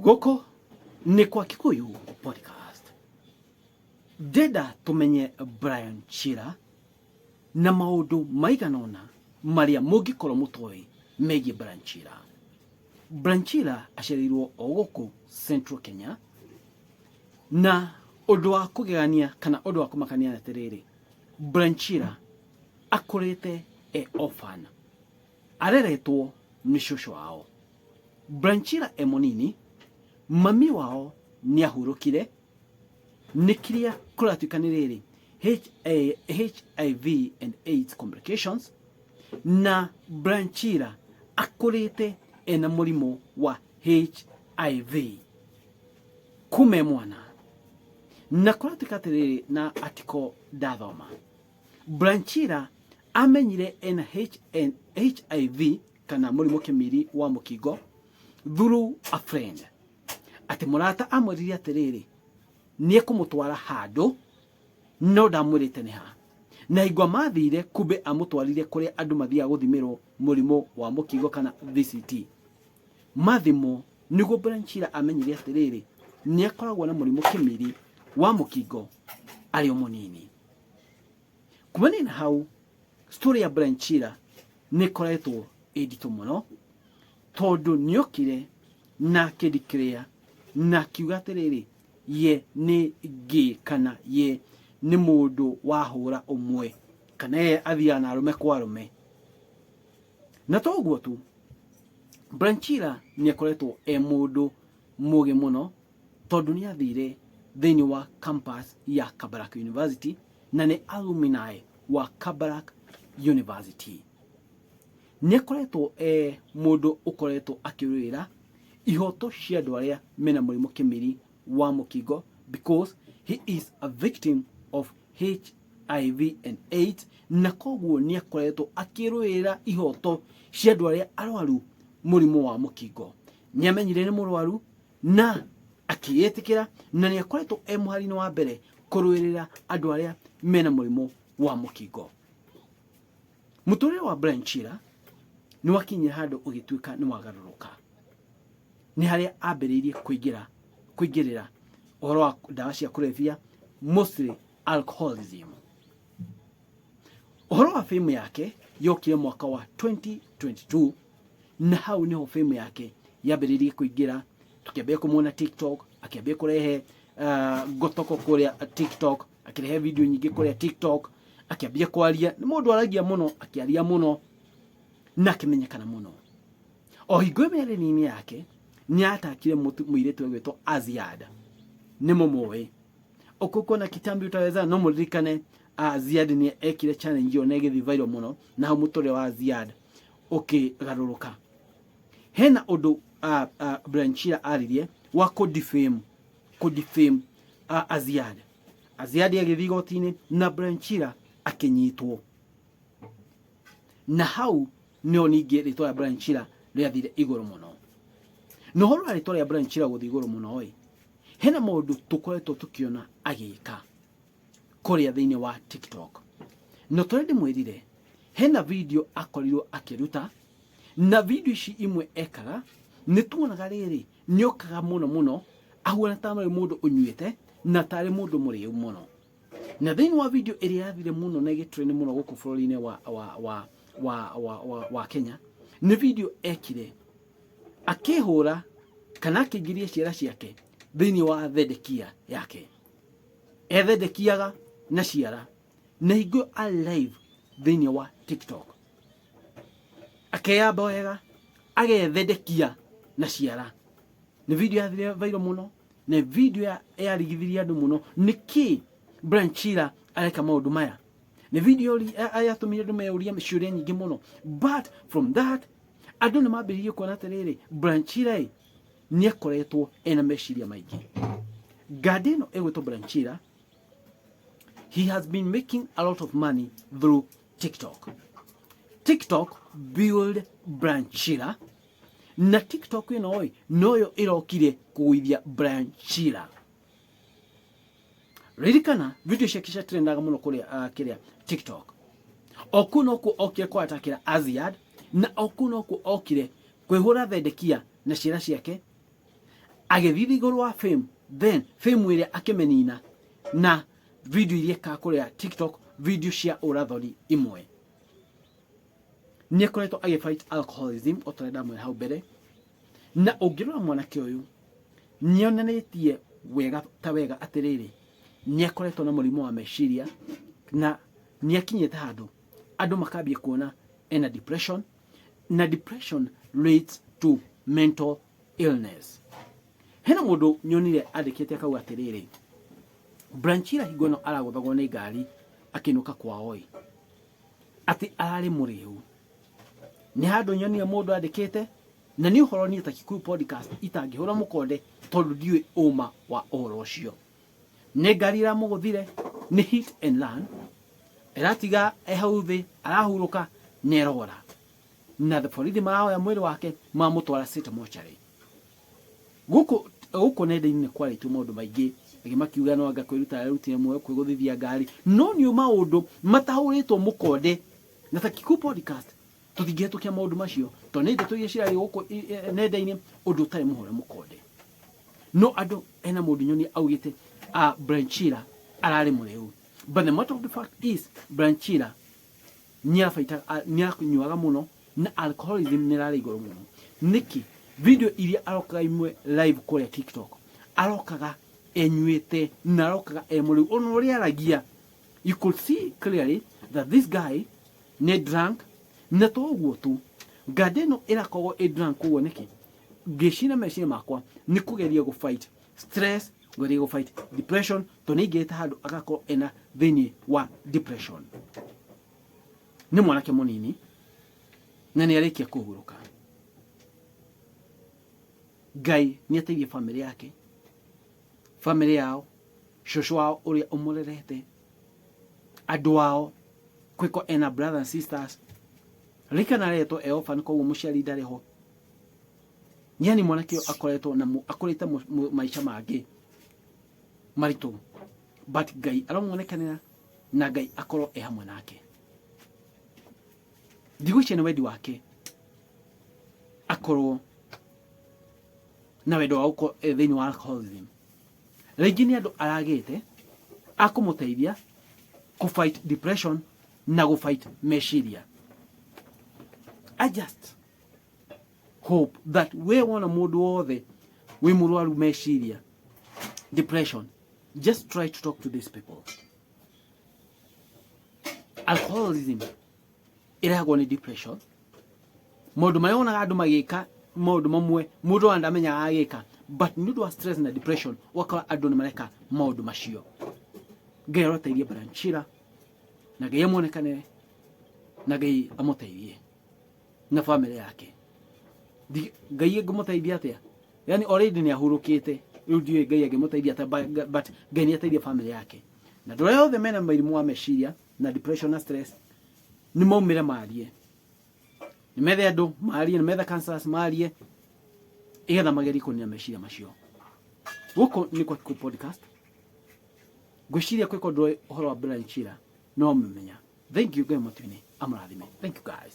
Goko ni kwa Kikuyu podcast. Deda tumenye Brian Chira na maundu maiganona maria mungikoro mutoi megie Brian Chira. Brian Chira aciarirwo ogoku Central Kenya na undu wa kugegania kana undu wa kumakania atiriri. Brian Chira akurite orphan. Areretwo ni shosho wao. Brian Chira munini, mami wao ni ahurukire nikiria kuratukaniriri HIV and AIDS complications na Brian Chira akurite ena murimu wa HIV kume mwana na kuratukatiriri na atiko dathoma. Brian Chira amenyire ena HIV kana murimu kimiri wa mukingo through a friend. Ati murata amwiririe atiriri nie kumutwara handu no ndamwirite ni ha na igwa mathire kube amutwarire kuri andu mathia guthimirwo murimo wa mukingo kana VCT mathimo niguo Brian Chira amenyire atiriri nie akoragwo na murimo kimiri wa mukingo ari o munini. Kumani na hau story ya Brian Chira ni koretwo editu muno tondu niokire na kidikrea na kiuga atiriri ye ni gay kana ye ni mundu wahura umwe kana ye athia na arume kwa arume na toguo tu Brian Chira ni akoretwo mundu muge muno tondu ni athire thini wa campus ya Kabarak University na ni alumni wa Kabarak University. Ni akoretwo mundu ukoretwo akirwira ihoto cia andu aria mena murimo kimiri wa mukingo because he is a victim of HIV and AIDS na koguo ni akoretwo akirwira ihoto cia andu aria arwaru murimo wa mukingo. Ni amenyire ni murwaru na akiyetikira na ni akoretwo muharino wa mbere kurwirira andu aria mena murimo wa mukingo. Muturire wa Brian Chira ni wakinyira handu ugituika ni wagaruruka. Ni haria ambiririe kuingirira uhoro wa dawa cia kulevya, mostly alcoholism. Uhoro wa fame yake yokire mwaka wa 2022 na hau niho fame yake yambiririe kuingira. Tukiambia kumuona TikTok, akiambia kurehe gotoko kuria TikTok, akirehe video nyingi kuria TikTok, akiambia kwaria ni mundu aragia muno, akiaria muno na kimenyekana muno. O hingo mereni yake ni atakire muiretu gwetwo Aziad ni mumwe okuko na kitambi utaweza no muririkane. Aziad ni ekire challenge yo negethi viral muno na hau mutore wa Aziad garuruka. Hena undu Brian Chira aririe wa defame Aziad. Aziad agithii gotini na Brian Chira akinyitwo na hau nio ningi ritwa ya Brian Chira riathire iguru muno. No horo ritwa ya Brian Chira guthi iguru muno oi, hena maundu tukoretwo tukiona agika kuria thiini wa TikTok. No twendi mwirire hena video akorirwo akiruta na video ici imwe ekaga ni tuonaga riri nyokaga muno ahuana ta mundu unyuite na tari mundu muriu muno. Na thiini wa video iria yathire muno na igitrend muno guku bururi-ini wa Kenya ni video ekire akihura kana akigiria ciara ciake thiini wa thedekia yake. Ethedekiaga na ciara na higo alive thiini wa TikTok. Akeyamba wega agethedekia na ciara. Ni video yathire viral muno na video yarigithiria andu muno. Niki Brian Chira areka maundu maya? Ni video ayatumire andu meyuria ciuria nyingi muno, but from that andu ni mambiririe kuona atiriri Brian Chira ni akoretwo ena meciria maingi. Gadeno egwetwo Brian Chira, he has been making a lot of money through TikTok. TikTok build Brian Chira na TikTok noyo irokire kuwithia Brian Chira. Ririkana video shekisha trendaga muno kuria kiria TikTok. Okuno ku okire kwa atakira Aziad na okuno ku okire kwihura thedekia na ciara ciake agithithi iguru wa fame, then fame iria akimenina na video iria kakuria TikTok, video cia urathoni imwe. Niekoretwo agifight alcoholism otorenda mwe hau mbere, na ungirora mwanake uyu nionenetie wega ta wega atiriri niekoretwo na murimu wa meciria na niekinyete handu andu makambia kuona ena depression, na depression leads to mental illness. Hena mundu nyonire andikite akauga atiriri, Chira higono araguthagwo ni ngari akinuka kwao ati arari muriu. Ni handu nyonire mundu andikite, na ni uhoro ni ta Kikuyu podcast itangihura mukonde tondu ndiwe uma wa uhoro ucio. Ni ngari iramuguthire, ni hit and run, eratiga ehau thi arahuruka nerora, na the borithi maraoya mwiri wake mamutwara state mortuary. Guko nenda-inĩ kwarĩtwo maũndũ maingĩ, angĩ makiuga no anga kwĩruta arutire muoyo kwĩgũthithia ngari, no nĩ maũndũ matahũrĩtwo mũkonde. Na ta Kikuyu podcast tũtingĩhetũkia maũndũ macio tondũ nĩ ndeto iria cirarĩ gũkũ nenda-inĩ ũndũ ũtarĩ mũhũre mũkonde. No andũ ena mũndũ nyoni augĩte Chira ararĩ mũrĩu, but the matter of the fact is Chira nĩakunyuaga mũno na alcoholism nĩrarĩ igũrũ mũno. Niki video iria arokaga imwe live kũrĩa TikTok arokaga enyuĩte na arokaga mũrĩu ona ũrĩa aragia, you could see clearly that this guy nĩ drunk. Na to ũguo tu, ngandeno ĩrakorwo drunk ũguo nĩkĩ ngĩcina meciria makwa nĩ kũgeria gũfight stress, kũgeria gũfight depression, to nĩ ingĩte handũ agakorwo ena thĩinĩ wa depression. Nĩ mwanake mũnini na nĩ arĩkia kũhurũka. Ngai nĩ ateithia family yake, family yao, shosho wao ũrĩa ũmũrerete, andũ ao, kwĩko ena brothers and sisters, rika na reto orphan koguo mũciari ndarĩ ho. Yani mwanake akoretwo na akorete maisha mangĩ maritũ, but Ngai aromuonekanĩra na Ngai akorwo hamwe nake. Ndigũicia nĩ wendi wake akorwo na wendo wa gũkorwo thĩinĩ wa alcoholism. Rĩngĩ nĩ andũ aragĩte akũmũteithia kũfight depression na gũfight meciria. I just hope that we wona mundu wothe we murwaru meciria depression, just try to talk to these people. Alcoholism iragwo ni depression. Mundu mayonaga andu magika maundu mamwe mundu andamenya agika, but nĩ ũndũ wa stress na depression wakora andu nĩ mareka maundu macio. Ngai aroteithie Chira na Ngai amuonekanĩre na Ngai amũteithie na family yake. Ngai angĩmũteithia atĩa? Yani already nĩ ahurũkĩte, rĩu ndiũĩ Ngai angĩmũteithia atĩa, but Ngai nĩ ateithia family yake. Na ndũrĩa othe mena mĩrimũ wa meciria na depression na stress nĩ maumĩre marie, nĩ methe andũ marie, nĩ methe counselors marie igetha magerie kũnina meciria macio. Gũkũ nĩ kwa Kikuyu podcast. Gwĩciria kwĩko ndũĩ ũhoro wa Chira no mũmenya. Thank you, Ngai mũtune amũrathime. Thank you guys.